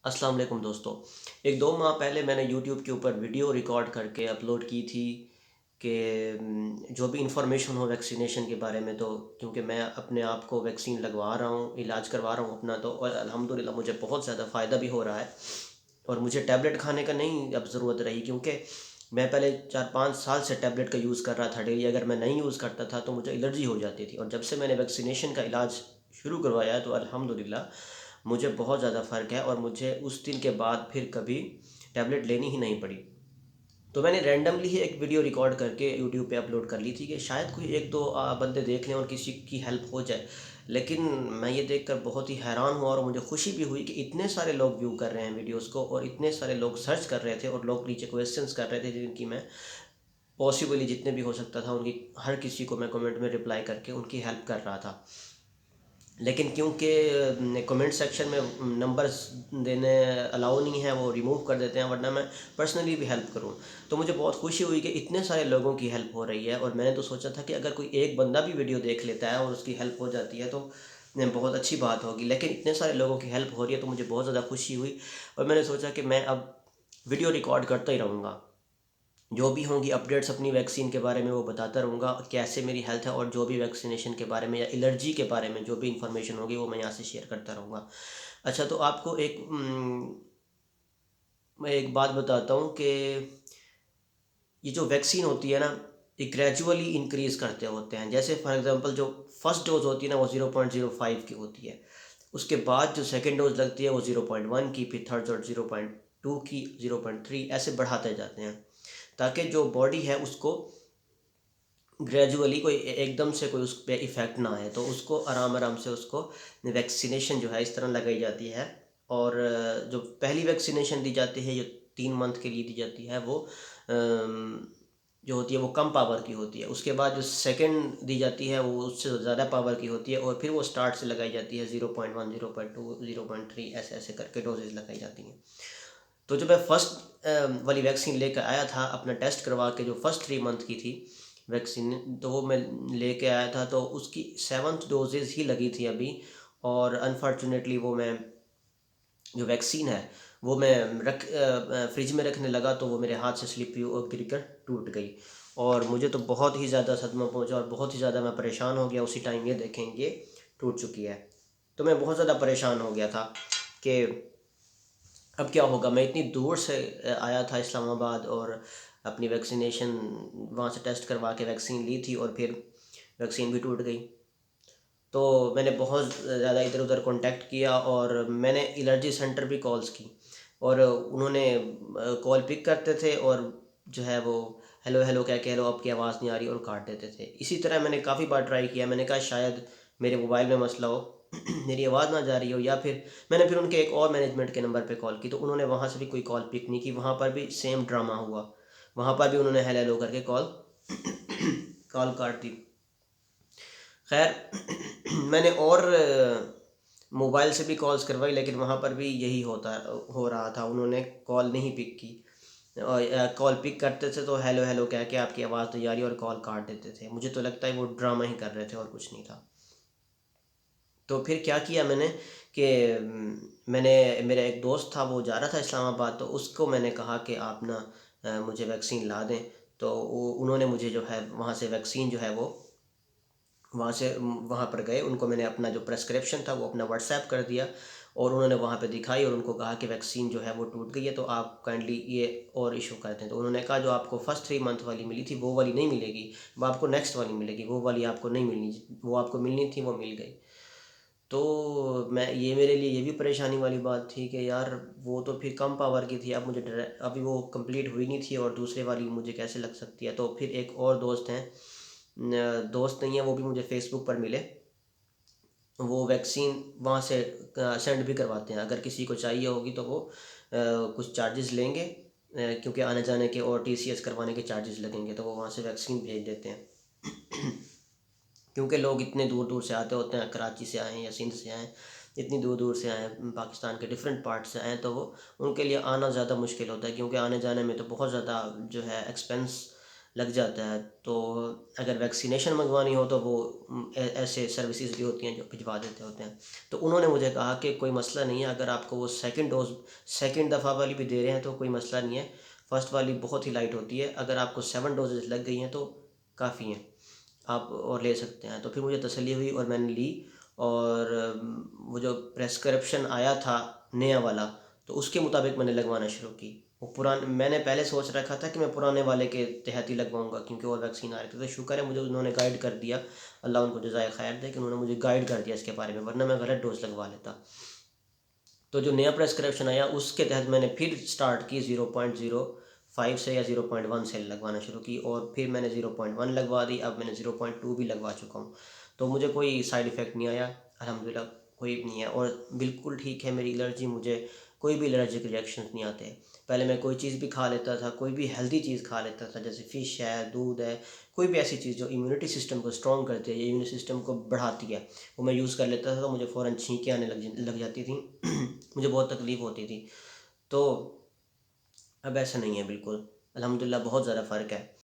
अस्सलाम वालेकुम दोस्तों। 1-2 माह पहले मैंने यूट्यूब के ऊपर वीडियो रिकॉर्ड करके अपलोड की थी कि जो भी इंफॉर्मेशन हो वैक्सीनेशन के बारे में, तो क्योंकि मैं अपने आप को वैक्सीन लगवा रहा हूँ, इलाज करवा रहा हूँ अपना, तो और अल्हम्दुलिल्लाह मुझे बहुत ज़्यादा फ़ायदा भी हो रहा है और मुझे टैबलेट खाने का नहीं अब ज़रूरत रही, क्योंकि मैं पहले 4-5 साल से टैबलेट का यूज़ कर रहा था डेली। अगर मैं नहीं यूज़ करता था तो मुझे एलर्जी हो जाती थी, और जब से मैंने वैक्सीनेशन का इलाज शुरू करवाया है तो अल्हम्दुलिल्लाह मुझे बहुत ज़्यादा फ़र्क है और मुझे उस दिन के बाद फिर कभी टैबलेट लेनी ही नहीं पड़ी। तो मैंने रैंडमली ही एक वीडियो रिकॉर्ड करके यूट्यूब पे अपलोड कर ली थी कि शायद कोई 1-2 बंदे देख लें और किसी की हेल्प हो जाए। लेकिन मैं ये देखकर बहुत ही हैरान हुआ और मुझे खुशी भी हुई कि इतने सारे लोग व्यू कर रहे हैं वीडियोज़ को, और इतने सारे लोग सर्च कर रहे थे और लोग नीचे क्वेश्चंस कर रहे थे, जिनकी मैं पॉसिबली जितने भी हो सकता था उनकी हर किसी को मैं कमेंट में रिप्लाई करके उनकी हेल्प कर रहा था। लेकिन क्योंकि कमेंट सेक्शन में नंबर्स देने अलाउ नहीं है, वो रिमूव कर देते हैं, वरना मैं पर्सनली भी हेल्प करूं। तो मुझे बहुत खुशी हुई कि इतने सारे लोगों की हेल्प हो रही है, और मैंने तो सोचा था कि अगर कोई एक बंदा भी वीडियो देख लेता है और उसकी हेल्प हो जाती है तो बहुत अच्छी बात होगी। लेकिन इतने सारे लोगों की हेल्प हो रही है तो मुझे बहुत ज़्यादा खुशी हुई, और मैंने सोचा कि मैं अब वीडियो रिकॉर्ड करता ही रहूँगा। जो भी होंगी अपडेट्स अपनी वैक्सीन के बारे में वो बताता रहूँगा, कैसे मेरी हेल्थ है, और जो भी वैक्सीनेशन के बारे में या एलर्जी के बारे में जो भी इंफॉर्मेशन होगी वो मैं यहाँ से शेयर करता रहूँगा। अच्छा, तो आपको मैं एक बात बताता हूँ कि ये जो वैक्सीन होती है ना, ये ग्रेजुअली इंक्रीज़ करते होते हैं। जैसे फॉर एग्ज़ाम्पल जो फर्स्ट डोज़ होती है ना वो 0.05 की होती है। उसके बाद जो सेकंड डोज़ लगती है वो 0.1 की, फिर थर्ड डोज़ 0.2 की, 0.3 ऐसे बढ़ाते जाते हैं, ताकि जो बॉडी है उसको ग्रेजुअली कोई एकदम से कोई उस पे इफ़ेक्ट ना आए, तो उसको आराम-आराम से उसको वैक्सीनेशन जो है इस तरह लगाई जाती है। और जो पहली वैक्सीनेशन दी जाती है, जो 3 मंथ के लिए दी जाती है, वो जो होती है वो कम पावर की होती है। उसके बाद जो सेकंड दी जाती है वो उससे ज़्यादा पावर की होती है, और फिर वो स्टार्ट से लगाई जाती है 0.1, 0.2, 0.3 ऐसे-ऐसे करके डोज़ेज़ लगाई जाती हैं। तो जब मैं फर्स्ट वाली वैक्सीन लेकर आया था अपना टेस्ट करवा के, जो फर्स्ट 3 मंथ की थी वैक्सीन, तो वो मैं लेके आया था, तो उसकी 7th डोजेज़ ही लगी थी अभी। और अनफॉर्चुनेटली वो मैं जो वैक्सीन है वो मैं फ्रिज में रखने लगा, तो वो मेरे हाथ से स्लिप हुई और गिरकर टूट गई, और मुझे तो बहुत ही ज़्यादा सदमा पहुंचा और बहुत ही ज़्यादा मैं परेशान हो गया। उसी टाइम ये देखें ये टूट चुकी है, तो मैं बहुत ज़्यादा परेशान हो गया था कि अब क्या होगा। मैं इतनी दूर से आया था इस्लामाबाद, और अपनी वैक्सीनेशन वहाँ से टेस्ट करवा के वैक्सीन ली थी, और फिर वैक्सीन भी टूट गई। तो मैंने बहुत ज़्यादा इधर उधर कांटेक्ट किया, और मैंने एलर्जी सेंटर भी कॉल्स की, और उन्होंने कॉल पिक करते थे और जो है वो हेलो हेलो कह के, हेलो आपकी आवाज़ नहीं आ रही, और काट देते थे। इसी तरह मैंने काफ़ी बार ट्राई किया, मैंने कहा शायद मेरे मोबाइल में मसला हो, मेरी आवाज़ ना जा रही हो, या फिर मैंने फिर उनके एक और मैनेजमेंट के नंबर पे कॉल की, तो उन्होंने वहाँ से भी कोई कॉल पिक नहीं की। वहाँ पर भी सेम ड्रामा हुआ, वहाँ पर भी उन्होंने हेलो हेलो करके कॉल कॉल काट दी। खैर मैंने और मोबाइल से भी कॉल्स करवाई, लेकिन वहाँ पर भी यही हो रहा था, उन्होंने कॉल नहीं पिक की, और कॉल पिक करते थे तो हेलो हेलो कह के आपकी आवाज़ नहीं आ रही, और कॉल काट देते थे। मुझे तो लगता है वो ड्रामा ही कर रहे थे और कुछ नहीं था। तो फिर क्या किया मैंने कि मैंने मेरा एक दोस्त था, वो जा रहा था इस्लामाबाद, तो उसको मैंने कहा कि आप ना मुझे वैक्सीन ला दें। तो वो उन्होंने मुझे जो है वहाँ से वैक्सीन जो है वो वहाँ पर गए, उनको मैंने अपना जो प्रेस्क्रिप्शन था वो अपना व्हाट्सएप कर दिया, और उन्होंने वहाँ पे दिखाई, और उनको कहा कि वैक्सीन जो है वो टूट गई है, तो आप काइंडली ये और इशू कर दें। तो उन्होंने कहा जो आपको फर्स्ट 3 मंथ वाली मिली थी वो वाली नहीं मिलेगी, वो आपको नेक्स्ट वाली मिलेगी, वो वाली आपको नहीं मिलनी, वो आपको मिलनी थी वो मिल गई। तो मैं ये मेरे लिए ये भी परेशानी वाली बात थी कि यार वो तो फिर कम पावर की थी, अब मुझे अभी वो कंप्लीट हुई नहीं थी, और दूसरे वाली मुझे कैसे लग सकती है। तो फिर एक और दोस्त हैं, दोस्त नहीं है, वो भी मुझे फ़ेसबुक पर मिले, वो वैक्सीन वहाँ से सेंड भी करवाते हैं। अगर किसी को चाहिए होगी तो वो कुछ चार्जेस लेंगे, क्योंकि आने जाने के और टीसीएस करवाने के चार्जेस लगेंगे, तो वो वहाँ से वैक्सीन भेज देते हैं। क्योंकि लोग इतने दूर दूर से आते होते हैं, कराची से आए हैं या सिंध से आए हैं, इतनी दूर दूर से आए हैं, पाकिस्तान के डिफरेंट पार्ट से आए हैं, तो वो उनके लिए आना ज़्यादा मुश्किल होता है, क्योंकि आने जाने में तो बहुत ज़्यादा जो है एक्सपेंस लग जाता है। तो अगर वैक्सीनेशन मंगवानी हो तो वो ऐसे सर्विसेज भी होती हैं जो भिजवा देते होते हैं। तो उन्होंने मुझे कहा कि कोई मसला नहीं है, अगर आपको वो सेकंड डोज़ सेकंड दफ़ा वाली भी दे रहे हैं तो कोई मसला नहीं है, फ़र्स्ट वाली बहुत ही लाइट होती है, अगर आपको 7 डोजेज़ लग गई हैं तो काफ़ी हैं, आप और ले सकते हैं। तो फिर मुझे तसल्ली हुई और मैंने ली। और वो जो प्रेस्क्रिप्शन आया था नया वाला, तो उसके मुताबिक मैंने लगवाना शुरू की। वो मैंने पहले सोच रखा था कि मैं पुराने वाले के तहत ही लगवाऊंगा क्योंकि और वैक्सीन आ रही थी। तो शुक्र है मुझे उन्होंने गाइड कर दिया, अल्लाह उनको जज़ाए खैर दे कि उन्होंने मुझे गाइड कर दिया इसके बारे में, वरना मैं गलत डोज लगवा लेता। तो जो नया प्रेस्क्रिप्शन आया उसके तहत मैंने फिर स्टार्ट की 0.05 से या 0.1 से लगवाना शुरू की, और फिर मैंने 0.1 लगवा दी, अब मैंने 0.2 भी लगवा चुका हूँ। तो मुझे कोई साइड इफ़ेक्ट नहीं आया अल्हम्दुलिल्लाह, कोई नहीं है, और बिल्कुल ठीक है मेरी एलर्जी, मुझे कोई भी एलर्जिक रिएक्शंस नहीं आते। पहले मैं कोई चीज़ भी खा लेता था, कोई भी हेल्दी चीज़ खा लेता था, जैसे फ़िश है, दूध है, कोई भी ऐसी चीज़ जो इम्यूनिटी सिस्टम को स्ट्रॉन्ग करती है या इम्यूनिटी सिस्टम को बढ़ाती है, वो मैं यूज़ कर लेता था तो मुझे फ़ौरन छींकें आने लग जाती थी। मुझे बहुत तकलीफ़ होती थी। तो अब ऐसा नहीं है बिल्कुल, अल्हम्दुलिल्लाह बहुत ज़्यादा फ़र्क है।